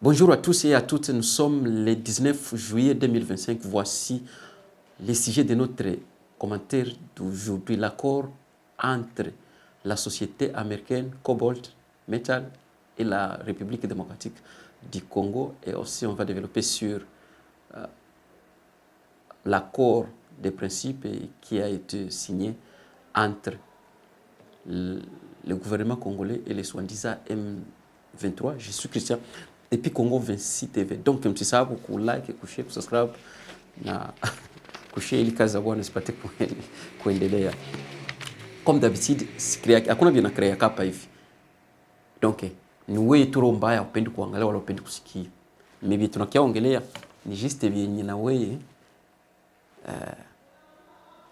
Bonjour à tous et à toutes, nous sommes le 19 juillet 2025. Voici les sujets de notre commentaire d'aujourd'hui. L'accord entre la société américaine Cobalt Metal et la République démocratique du Congo. Et aussi, on va développer sur l'accord de principe qui a été signé entre le gouvernement congolais et les soi-disant M23. Je suis Christian. Depuis Congo 26 TV. Donc msisahau ku like, kushare, kusubscribe na kushare ili kazi za bwana zipate kuendelea. Comme d'habitude, hakuna vile nakrea kapa hivi. Donc ni wewe tu roho mbaya upendi kuangalia wala upendi kusikia. Maybe tunakiaongelea ni juste vyenye na wewe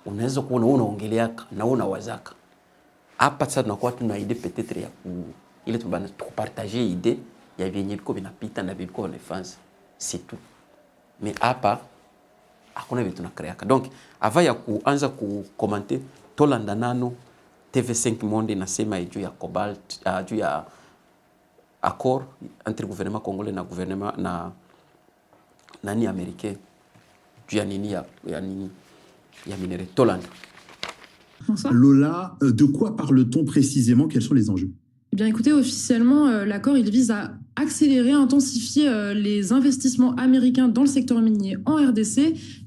unaweza kuona unaongelea na unawazaka. Hapa sasa tunakuwa tuna idée peut-être ya ile tubana tupartager idée ya vyenye viko vinapita na viko vinafanza, c'est tout. Mais hapa hakuna vitu tunakreaka. Donc avant ya kuanza kukomante tolanda nano TV5 Monde inasema juu ya Cobalt, juu ya accord entre gouvernement congolais na gouvernement na nani américain juu ya nini ya minéraux tolanda. Lola, de quoi parle-t-on précisément? Quels sont les enjeux? Eh bien, écoutez, officiellement, l'accord, il vise à accélérer, intensifier les investissements américains dans le secteur minier en RDC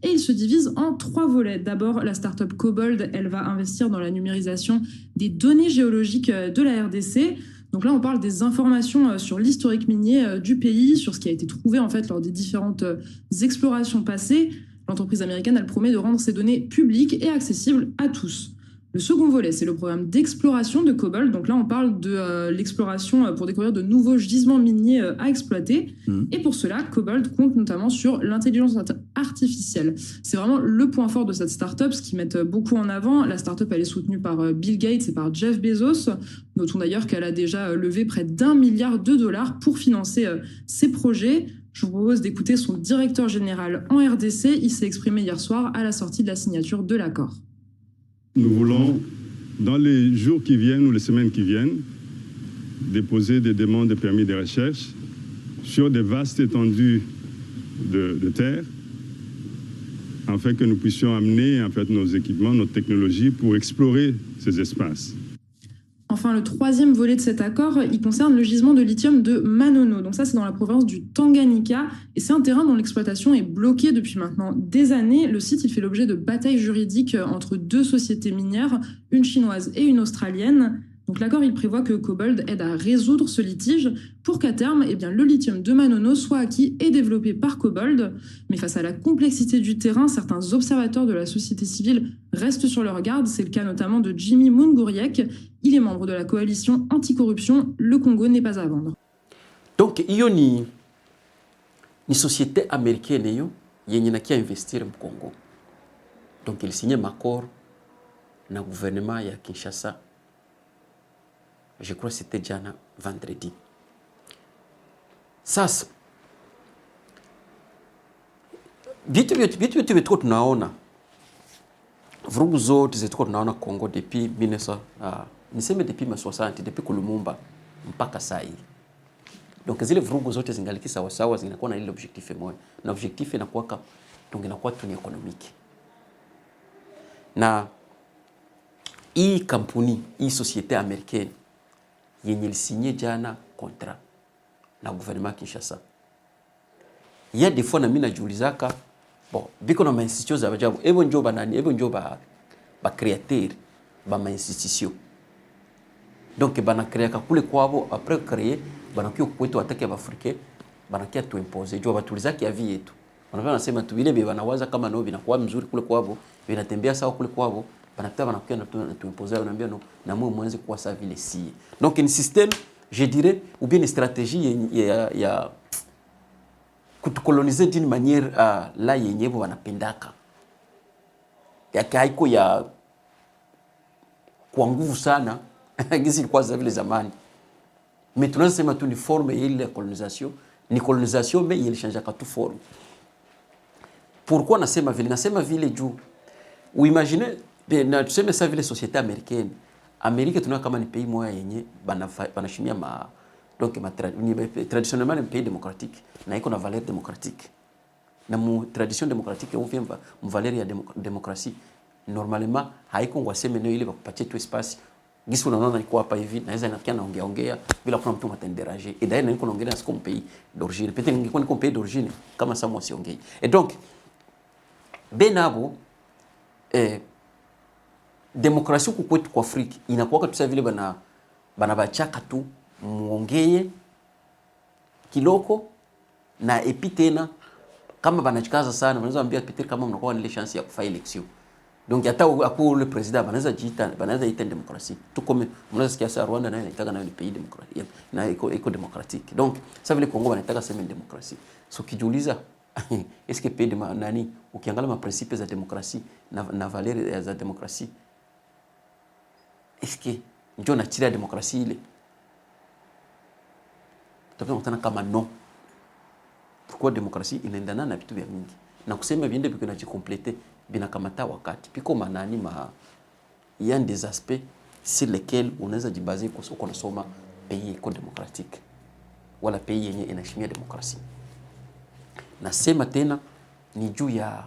et il se divise en 3 volets. D'abord, la start-up Cobalt, elle va investir dans la numérisation des données géologiques de la RDC. Donc là, on parle des informations sur l'historique minier du pays, sur ce qui a été trouvé en fait lors des différentes explorations passées. L'entreprise américaine, elle promet de rendre ces données publiques et accessibles à tous. Le second volet, c'est le programme d'exploration de Cobalt. Donc là, on parle de l'exploration pour découvrir de nouveaux gisements miniers à exploiter. Et pour cela, Cobalt compte notamment sur l'intelligence artificielle. C'est vraiment le point fort de cette start-up, ce qu'ils mettent beaucoup en avant. La start-up, elle est soutenue par Bill Gates et par Jeff Bezos. Notons d'ailleurs qu'elle a déjà levé près d'1 milliard de dollars pour financer ses projets. Je vous propose d'écouter son directeur général en RDC. Il s'est exprimé hier soir à la sortie de la signature de l'accord. Nous voulons, dans les jours qui viennent ou les semaines qui viennent, déposer des demandes de permis de recherche sur des vastes étendues de terre, afin que nous puissions amener en fait, nos équipements, notre technologie pour explorer ces espaces. Enfin, le troisième volet de cet accord, il concerne le gisement de lithium de Manono. Donc ça, c'est dans la province du Tanganyika. Et c'est un terrain dont l'exploitation est bloquée depuis maintenant des années. Le site, il fait l'objet de batailles juridiques entre 2 sociétés minières, une chinoise et une australienne. Donc l'accord, il prévoit que Cobalt aide à résoudre ce litige pour qu'à terme, eh bien, le lithium de Manono soit acquis et développé par Cobalt. Mais face à la complexité du terrain, certains observateurs de la société civile restent sur leur garde. C'est le cas notamment de Jimmy Munguriek. Il est membre de la coalition anticorruption. Le Congo n'est pas à vendre. Donc, il y a une société américaine qui a investi au Congo. Donc, il signe un accord dans le gouvernement de Kinshasa. Je crois que c'était déjà vendredi. Sasa vitu tulikuwa tunaona vurugu zote zilikuwa tunaona Kongo depuis 1900 niseme depuis 60 depuis Kulumumba mpaka saa hii. Donc zile vurugu zote zingaliki sawa sawa, zinakuwa na ile objectif moja. Na objectif inakuwa donc inakuwa tu ni economique. Na hii kampuni, hii société américaine yenye lisinye jana contrat na gouvernement Kinshasa. Il y a des fois na mimi najiulizaka bon, biko na institutions za ajabu. Ebo njoba nani? Ebo njoba ba créateur ba ma institution. Donc bana créaka kule kwabo après créer bana kio kwetu atake ba Africain bana kia tu imposer jo batulizaki ya vie yetu. Wanafanya nasema tu vile banawaza kama no vinakuwa mzuri kule kwabo, vinatembea sawa kule kwabo. Banapita banakuya na tuimposer wanaambia no na mwe mwanze kuwa sawa vile si. Donc un système, je dirais, ou bien une stratégie ya kutukoloniser d'une manière la yenye bo wanapendaka. Ya haiko ya kwa nguvu sana gizi ilikuwa za vile zamani. Mais tunaweza sema tu ni forme ile ya colonisation, ni colonisation mais il change ka tu forme. Pourquoi nasema vile juu Uimagine na tuseme sasa vile société américaine. Amerika tunaona kama ni pays moya yenye banashimia donc traditionnellement un pays démocratique na iko na valeur démocratique. Na mu tradition démocratique on vient mu valeur ya démocratie. Normalement haiko ngwaseme ndio ile bakupatie tu espace. Gisi unaona niko hapa hivi naweza nakia naongea bila kuna mtu matenderager. Et d'ailleurs niko naongea na comme pays d'origine. Peut-être ningekuwa niko pays d'origine kama ça moi siongei. Et donc benabo demokrasia huku kwetu kwa Afrika inakuwa tu vile bachaka tu muongee kiloko na epi tena kama banachikaza sana wanaweza ambia Peter kama mnakuwa na ile chance ya kufanya election. Donc hata akuwa le president banaweza ita demokrasia. Tu comme mnaweza sikia sasa Rwanda nayo inataka nayo ni pays demokrasia na iko démocratique. Donc ça vile Kongo wanataka sema demokrasia. So kijiuliza est-ce que pays de nani ukiangalia ma principes za demokrasia na valeurs za demokrasia est-ce que ndio na chira demokrasia ile tutaona kama no. Pourquoi demokrasia inaendana na vitu vya mingi na kusema viende biko najikomplete binakamata wakati piko manani il y a des aspects sur lesquels unaweza jibaser kwa soko nasoma pays iko démocratique wala pays yenye inaheshimia demokrasia. Nasema tena ni juu ya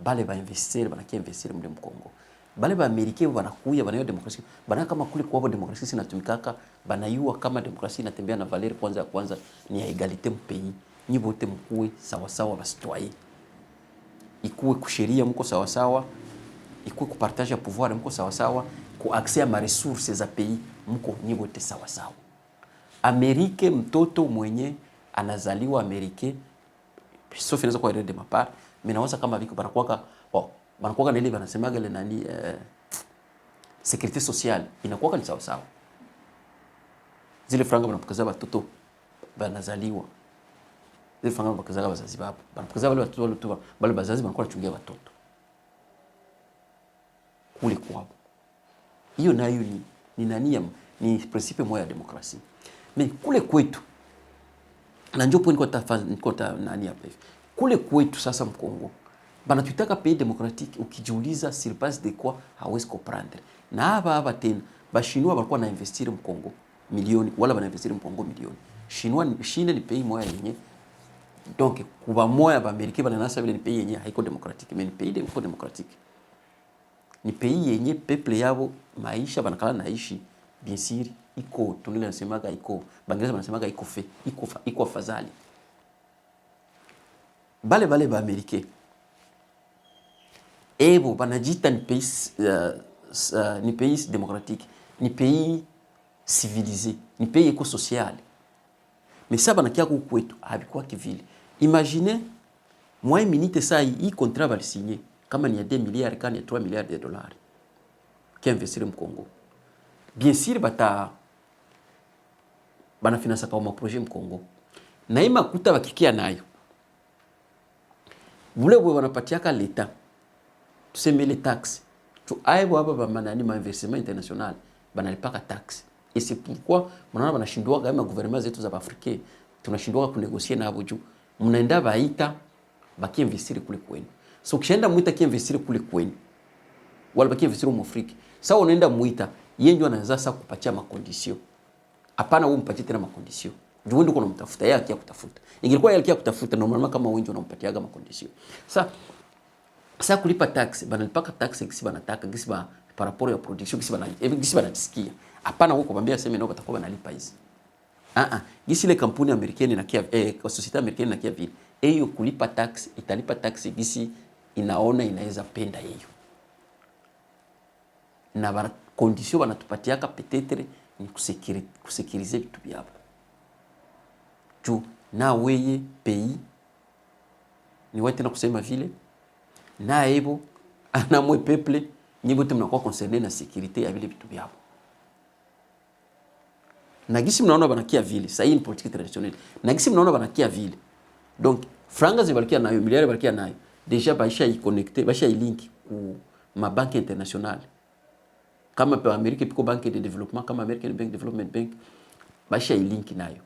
bale ba investir banakia investir mle Mkongo. Bale ba Amerika wanakuya banayo demokrasia. Bana kama kule kwa demokrasia inatumikaka, banayua kama demokrasia inatembea na valeur kwanza ni ya egalite mpei. Nyi bote mkuwe sawa sawa basitoye. Ikuwe kusheria mko sawa sawa, ikuwe kupartage ya pouvoir mko sawa sawa, ku accès à ma ressources za pays mko nyi bote sawa sawa. Amerika mtoto mwenye anazaliwa Amerika sauf inaweza kuwa erreur de ma part, mais nawaza kama viko banakuwa na ile banasemaga ile nani sécurité sociale inakuwa ni sawa sawa. Zile franga banapokaza watoto banazaliwa. Zile franga banapokaza wazazi wao. Banapokaza wale watoto wale bazazi banakuwa wanachungia watoto. Kule kwao. Hiyo nayo ni nani ni principe moja ya demokrasia. Mais kule kwetu na ndio point niko nani hapa hivi. Kule kwetu sasa Mkongo banatutaka pays démocratique ukijiuliza sur base de quoi hawezi comprendre. Na hapa tena bashinwa walikuwa na investir Mkongo milioni wala bana investir Mkongo milioni. Chine ni pays moya yenye donc kuba moya ba Amerika bana nasa vile ni pays yenye haiko démocratique mais ni pays démocratique. Ni pays yenye peuple yao maisha banakala naishi bien sûr iko tunile nasemaga iko Bangereza banasemaga iko afadhali. Bale ba Amerika ebo banajita ni pays démocratique, ni pays civilisé, ni pays éco-social. Mais ça banakia kwetu habikuwa kivile. Imaginez moi minute ça hii contrat va signer kama ni ya 2 milliards kama ni ya 3 milliards de dollars qui investir mu Congo. Bien sûr bana finance kwa projet mu Congo. Na ima kuta bakikia nayo. Bule wanapatiaka l'État. Tuseme les taxes. Tu aibo hapa ba manani ma investissement international banalipaka taxe. Et c'est pourquoi mnaona banashindwa kama gouvernement zetu za Afrika tunashindwa kunegocier na abo juu. Mnaenda baita bakiinvestir kule kwenu. So kishaenda muita kiinvestir kule kwenu. Wala bakiinvestir mu Afrika. Sasa unaenda muita yeye ndio anaanza sasa kupatia makondition. Hapana wewe mpatie tena makondition. Ndio ndio kuna mtafuta yeye akia kutafuta. Ingekuwa yeye akia kutafuta normalement kama wewe ndio unampatiaga makondition. Sasa kulipa tax banalipaka tax kisi banataka kisi ba par rapport ya production kisi banatisikia. Hapana wewe kwambia sema nao batakuwa banalipa hizi. Gisi ile kampuni Amerikani na kia societe Amerikani na kia vile. Hiyo kulipa tax italipa tax gisi inaona inaweza penda hiyo. Na ba condition banatupatiaka peut-être ni kusekirize vitu vyao. Tu na weye pays ni wote na kusema vile na ebo ana mwe peuple ni bote mnakuwa concerné na sécurité ya vile vitu vyao. Na gisi mnaona banakia vile ça une politique traditionnelle. Na gisi mnaona banakia vile. Donc franga zibalikia nayo miliari balikia nayo déjà baisha y connecter baisha y link ku ma banque internationale. Kama pa Amerika piko banque de développement kama American Bank Development Bank baisha y link nayo.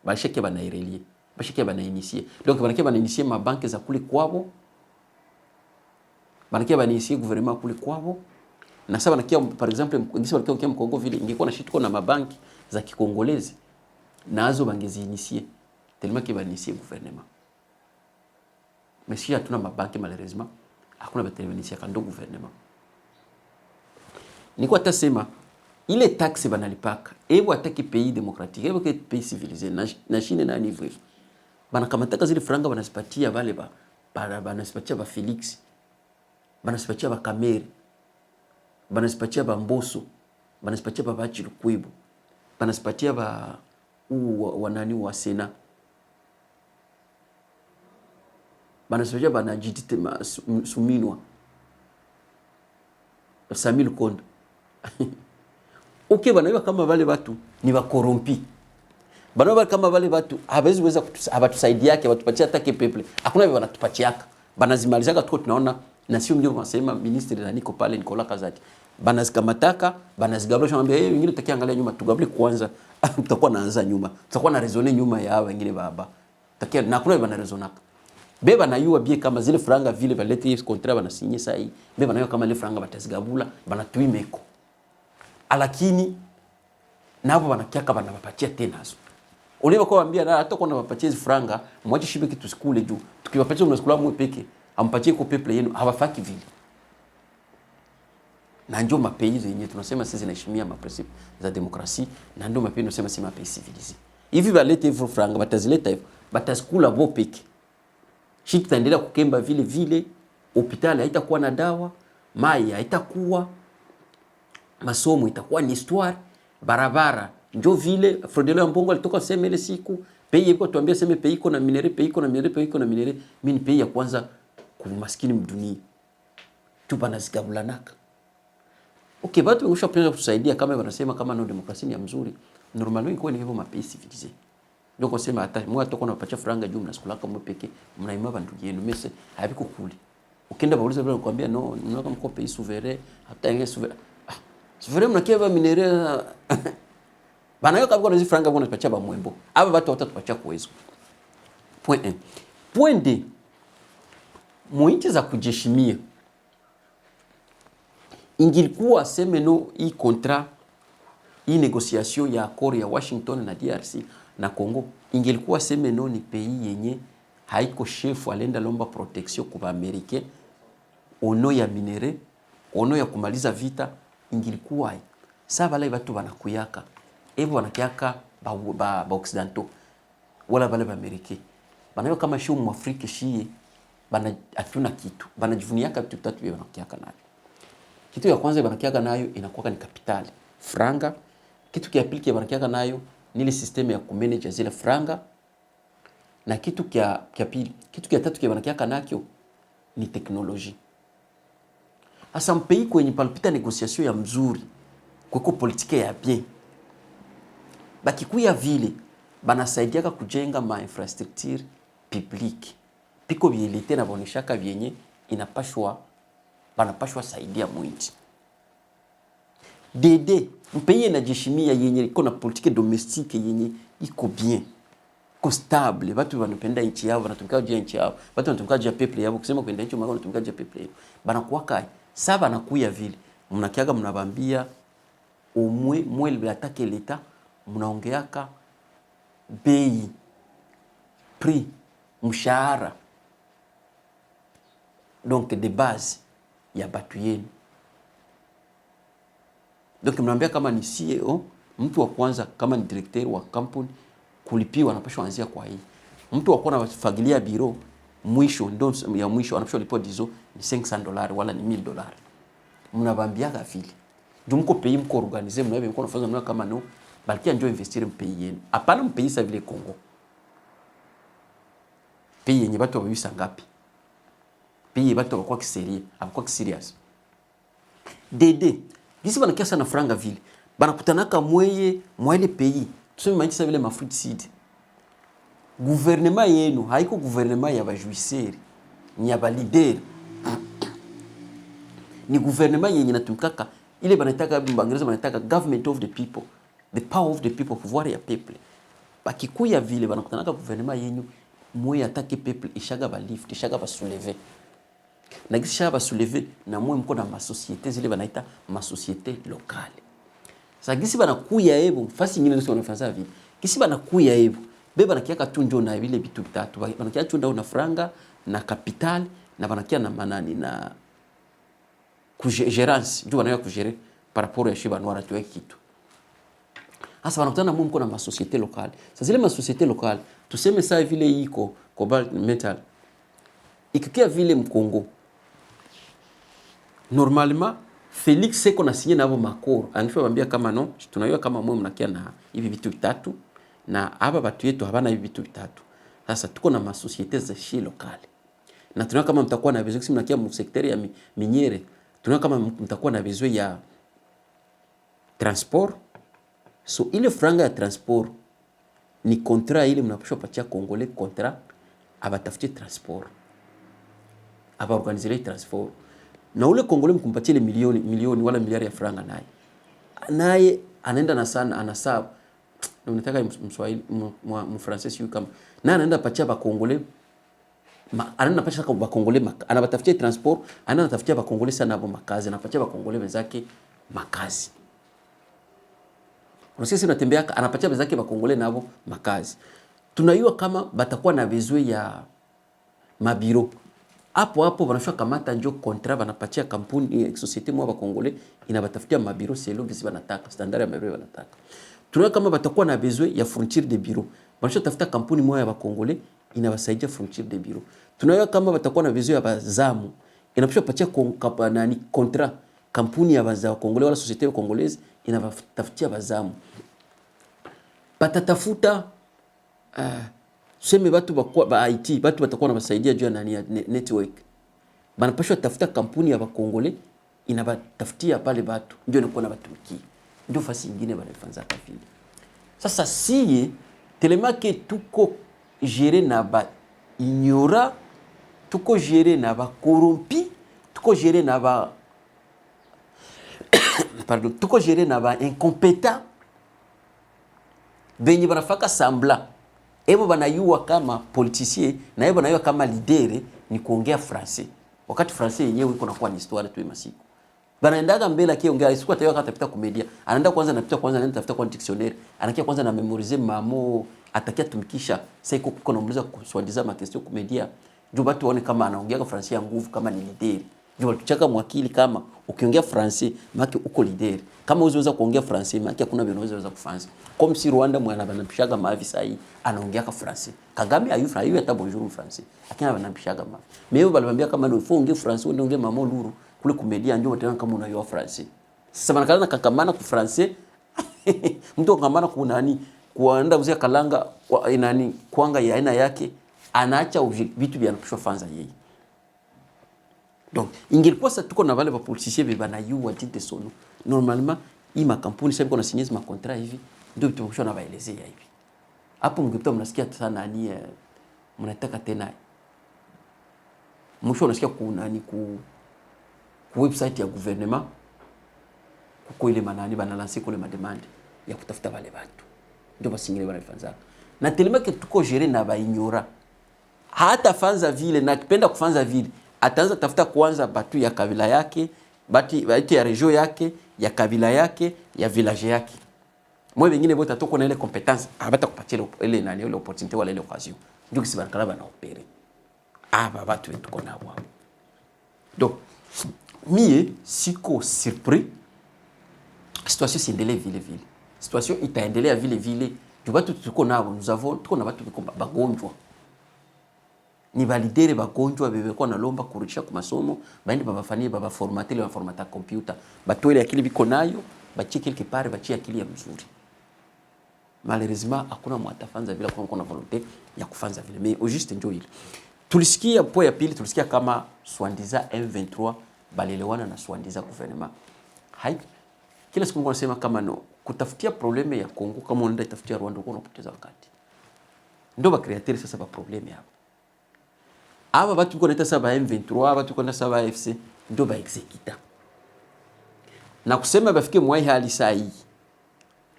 Baisha kia bana relier. Baisha kia bana initier. Donc banakia bana initier ma banque za kule kwabo. banakia baniisie gouvernement kule kwao. Na sasa banakia par exemple ngisi banakia kwa Kongo vile ingekuwa na shituko na mabanki za kikongolezi nazo bangeziinisie tellement que baniisie gouvernement. Mais si hatuna mabanki malheureusement hakuna baterminisia kando gouvernement. Niko atasema ile taxe banalipaka ebu ataki pays démocratique ebu ke pays civilisé na Chine na niveau banakamataka zile franga banasipatia wale banasipatia ba Felix, banasipatia ba Kamere, banasipatia ba Mboso, banasipatia ba Bachi Lukwebo, banasipatia ba wanani wa Sena, banasipatia ba Najidite Suminwa, Samil Kondo. Okay, banaiwa kama wale watu ni wakorompi. Banaiwa kama wale watu hawezi weza abatusaidia yake abatupatia hata kepeple. Hakuna vile wanatupatiaka. Banazimalizaka tuko tunaona na sio mnyo wanasema ministri na niko pale Nicolas Kazati. Banazikamataka, banazigabula shambia wengine takiangalia nyuma tugabule kwanza. Tutakuwa naanza nyuma. Tutakuwa na rezone nyuma ya hao wengine baba. Takia na kuna bana rezonaka. Beba na yua bie kama zile franga vile balete hiyo contrat banasinye saa hii. Beba na yua kama ile franga batazigabula banatuimeko. Lakini nabo banakiaka banabapatia tena aso. Uliwa kwa ambia na hata kwa nabapatia hizo franga mwache shibe kitu skule juu. Tukiwapatia mnaskula mwe peke, ampatie kwa peple yenu hawafaki vile. Na ndio mapays yenyewe tunasema sisi tunaheshimia maprincipe za demokrasia na ndio mapays tunasema si mapays civilisé. Hivi balete hizo franga batazileta hivyo, batazikula bo peke. Shit taendelea kukemba vile vile, hospitali haitakuwa na dawa, mai haitakuwa, masomo itakuwa ni histoire, barabara ndio vile Frodelin Ambongo alitoka sema ile siku pays iko tuambia sema pays iko na minere, pays iko na minere, pays iko na minere, mimi pays ya kwanza kwa maskini mdunia tu banazikabulanaka. Okay, watu wengine wanapenda kusaidia kama wanasema kama no demokrasia ni mzuri, normalement iko ni hivyo mapays civilisé. Ndio kusema hata mwa atakuwa anapatia franga juu mnasikula mwe peke mnaima bantu yenu mese habiko kule. Ukienda bauliza bila kuambia no kama mko pays souverain hata yeye souverain. Souverain mnakiwa minere banayo kabiko na franga bwana tupatia ba mwembo. Aba watu watatupatia kuwezo. Point 1. Point 2. Muinchi za kujeshimia. Ingilikuwa semeno hii contrat hii négociation ya accord ya Washington na DRC na Congo ingelikuwa semeno ni pays yenye haiko chef alenda lomba protection kwa Amerika ono ya minere ono ya kumaliza vita ingilikuwa sasa wale watu wanakuyaka hivyo wanakiaka ba occidentaux wala wale ba Amerika banayo kama shio mu Afrika shie bana atuna kitu banajivuniaka vitu tatu wanakiaka nayo. Kitu ya kwanza banakiaka nayo inakuwa ni kapitali franga. Kitu kia pili banakiaka nayo ni ile system ya kumanage zile franga, na kitu kia pili, kitu kia tatu kia banakiaka nakyo ni teknolojia. Asa mpei kwenye palpita negociation ya mzuri kweko politike ya bien bakikuya vile banasaidiaka kujenga ma infrastructure publique piko bielite na bonishaka vyenye inapashwa banapashwa saidia mwinchi. Dede mpeye na jeshimia yenye iko na politique domestique yenye iko bien, iko stable, watu wanapenda nchi yao, wanatumika juu ya nchi yao, watu wanatumika juu ya people yao, kusema kwenda nchi mwao wanatumika juu ya people yao. Banakuwa kai saba nakuya vile mnakiaga mnabambia umwe atake leta mnaongeaka bei prix mshahara donc de base ya batu yenu. Donc mnaambia kama ni CEO mtu wa kwanza kama ni directeur wa kampuni kulipiwa anapaswa anzia kwa hii. Mtu wa kwanza anafagilia biro mwisho ndo ya mwisho anapaswa lipo dizo ni $500 wala ni $1000. Mnabambiaga vile. Ndio mko pays mko organiser mnawe mko nafanya mnawe kama no balkia njoo investir mpei yenu. Hapana mpei sa vile Kongo. Pays yenye watu wabisa ngapi? Pays watu wakwa kiserie, wakwa kiserious. Dede gisi banakiasa na franga vile banakutanaka mwele pays tuseme manchi sa vile mafruit seed. Gouvernement yenu haiko gouvernement ya bajuiseri ni ya balideri, ni gouvernement yenye natumikaka ile banataka Bangereza banataka government of the people, the power of the people, pouvoir ya peuple. Bakikuya vile banakutanaka gouvernement yenu atake peuple ishaga ba lift ishaga ba soulever na kisha ba soulever na mwe mko na ma société zile banaita ma société locale. Sasa gisi banakuya ebo fasi nyingine ndio wanafanya hivi. Gisi banakuya ebo beba nakiaka tu njo na vile vitu vitatu. Banakia tu ndao na franga na capital na banakia na manani na gérance ndio wanayo kugérer par rapport ya shiba noir tu kitu. Sasa wanakutana mwe mko na ma société locale. Sasa zile ma société locale tuseme saa vile iko cobalt metal ikikia vile Mkongo normalement Felix Seko na signé nabo makoro angefaa bambia kama no tunajua kama mwe mnakia na hivi vitu vitatu na hapa watu yetu habana hivi vitu vitatu. Sasa tuko na ma sociétés za shi locale na tunajua kama mtakuwa na besoin mnakia mu secteur ya miniere, tunajua kama mtakuwa na besoin ya transport. So ile franga ya transport ni contrat ile mnapaswa patia Congolais contrat abatafutie transport aba organiser transport na ule Congolais mkumpatie ile milioni wala miliari ya franga naye anaenda na sana anasabu na unataka Mswahili Mfransa siyo kama na anaenda patia ba Congolais anaenda patia ba Congolais anabatafutia transport anaenda tafutia ba Congolais sana hapo makazi anapatia ba Congolais wenzake makazi. Sisi tunatembea anapatia wenzake ba Congolais nabo makazi. Tunajua kama batakuwa na besoin ya mabiro. Hapo wanashwa kamata njo contrat banapatia kampuni société mwa ba Congolais inabatafutia mabiro selo gisi banataka standard ya mabiro banataka. Tunajua kama batakuwa na besoin ya fourniture de bureau. Wanashwa tafuta kampuni moja ya ba Congolais inawasaidia fourniture de bureau. Tunajua kama batakuwa na besoin ya bazamu inapaswa patia nani contrat kampuni ya bazamu Congolais wala société congolaise inawatafutia bazamu. Batatafuta tuseme watu ba IT watu watakuwa wanawasaidia juu ya nani ya network. Banapaswa tafuta kampuni ya ba Congolais inabatafutia pale watu ndio inakuwa na batumikia. Ndio fasi nyingine banafanza kafili. Sasa siye telemake tuko gérer na ba ignora, tuko gérer na ba corrompi, tuko gérer na ba pardon, tuko gérer na ba incompétent. Benye banafaka sambla. Ebo banayua kama politicien na ebo banayua kama leader ni kuongea français. Wakati français yenyewe iko nakuwa ni histoire tu masiku. Banaendaga mbele akiongea isiku atayo akatafuta komedia. Anaenda kwanza anaenda tafuta kwa dictionnaire. Anakia kwanza na memoriser mamo atakia tumikisha. Sasa iko kuko namuliza kuswadiza ma question komedia. Ndio watu waone kama anaongea kwa français ya nguvu kama ni leader. Ndio tuchaka mwakili kama ukiongea français maki uko leader. Kama uziweza kuongea français maki hakuna vile unaweza kufanya. Comme si Rwanda mwana banapishaga mavi sahi anaongea kwa français. Kagame ayufa hata bonjour français. Akina banapishaga mavi. Mimi balibambia kama ndio ufunge français unaongea mamo luru kule kumedia ndio tena kama unayua français. Sasa banakala kakamana ku français. Mtu kakamana ku nani kuanda uzia kalanga kwa nani kwanga ya aina yake anaacha vitu vya anapishwa fanza yeye. Donc ingilikuwa sasa tuko na wale wa politiciens beba na yu watite sono. Normalement hii makampuni sasa kuna signer ma contrat hivi ndio tumekushwa na baelezea hivi. Hapo mngekuwa mnasikia sana nani mnataka tena. Mwisho unasikia kuna nani ku website ya gouvernement kuko ile manani banalancer kule mademande ya kutafuta wale watu. Ndio basingile wanafanza. Na telemake tuko gérer na ba ignora. Hata fanza vile na kipenda kufanza vile ataanza tafuta kwanza batu ya kabila yake, batu ya region yake, ya kabila yake, ya village yake. Mwe wengine bote atoko na ile competence, abata kupatia ile nani ile opportunité wala ile occasion. Ndio kisi bankala bana opérer. Aba batu wetu kona wao. Donc mie siko surpris. Situation siendelee vile vile. Situation itaendelea vile vile. Ndio watu tuko nao, tuko na watu bagonjwa. Ni validere bagonjwa bebekuwa na lomba kurudisha kwa masomo baende babafanyie baba formater le formata computer batoele akili biko nayo bachie quelque part bachie akili ya mzuri. Malheureusement hakuna mwatafanza bila kuna volonté ya kufanza vile mais au juste ndio ile tulisikia po ya pili tulisikia kama Swandiza M23 balelewana na Swandiza gouvernement hai kila siku wanasema kama no kutafutia probleme ya Kongo kama unaenda itafutia Rwanda uko unapoteza wakati ndio ba createur sasa ba probleme hapo. Aba watu wako naita saba M23, watu wako naita saba AFC, ndio ba executa. Na kusema bafike mwai hali saa hii.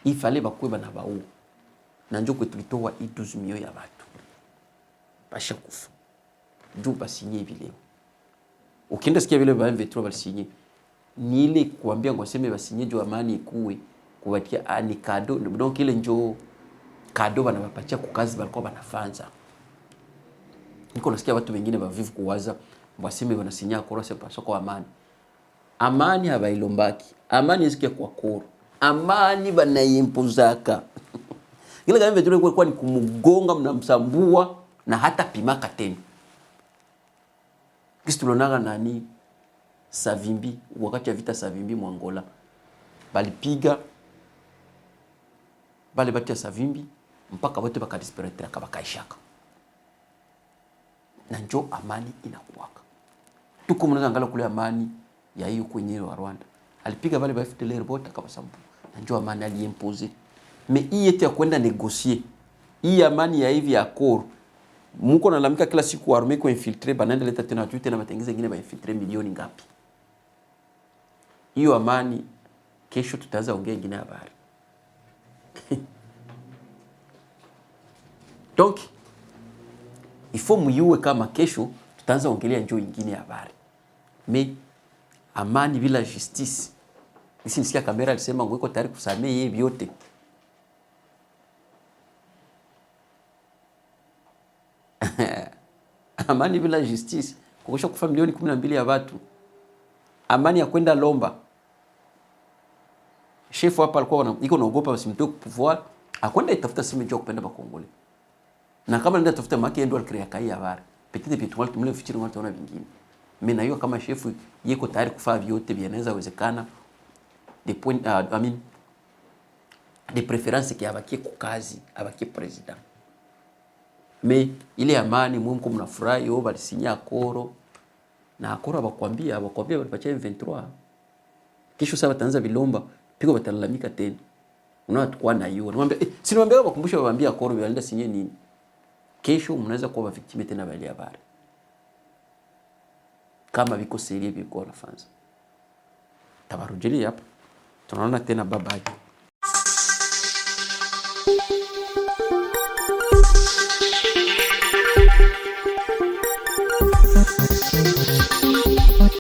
Ifale bakwe bana baou. Na njoo kwetu hii 12 milioni ya watu. Basha kufa. Ndio basinye vile. Ukienda sikia vile ba M23 balisinye. Ni ile kuambia ngoseme basinye jo amani ikuwe kubatia ni kado donc ile njo kado banabapatia kukazi balikuwa banafanza. Niko nasikia watu wengine bavivu kuwaza waseme wanasinya akoro c'est kwa amani. Amani habailombaki. Amani isikia kwa koro. Amani banaimpozaka. Ile kama vile kwa ni kumugonga mnamsambua na hata pimaka tena. Kisi tulonaga nani Savimbi wakati ya vita Savimbi mu Angola. Balipiga bale batia Savimbi mpaka wote bakadisperater kabakaishaka. Na njo amani inakuwaka. Tuko mnaanza angala kule amani ya hiyo kwenye wa Rwanda. Alipiga bale ba FDLR bota kabasambu. Na njo amani aliimpose. Me hii yetu ya kwenda negosier. Hii amani ya hivi ya koro. Muko nalamika kila siku arme ko infiltrer bananda leta tena tu tena matengeza ngine ba infiltrer milioni ngapi. Hiyo amani kesho tutaanza ongea ingine habari. Donc il faut muyue kama kesho tutaanza ongelea njoo ingine habari. Mais amani bila justice. Nisi nisikia kamera alisema ngweko tayari kusamehe yeye vyote. Amani bila justice kukosha kufa milioni 12 ya watu. Amani ya kwenda lomba. Chef hapa alikuwa iko naogopa wasimtoe pouvoir, akwenda itafuta simu njoo kupenda ba Kongole. Na kama ndio tafuta maki endo alikrea kai habari. Petite petrol tumle fichiri watu wana vingine. Mimi na hiyo kama chef yeko tayari kufaa vyote vinaweza wezekana. De point de préférence qui abakie kukazi, abakie president. Me ile amani mwemko mnafurahi wao balisinya akoro na akoro abakwambia balipacha M23. Kisho sasa bataanza bilomba piko batalalamika tena. Unaona tukua na hiyo. Namwambia si niwaambia bakumbusha baambia akoro bienda sinye nini. Kesho mnaweza kuwa victime tena bali habari. Kama biko serie biko na fans. Tabarujeli hapa. Tunaona tena bye bye.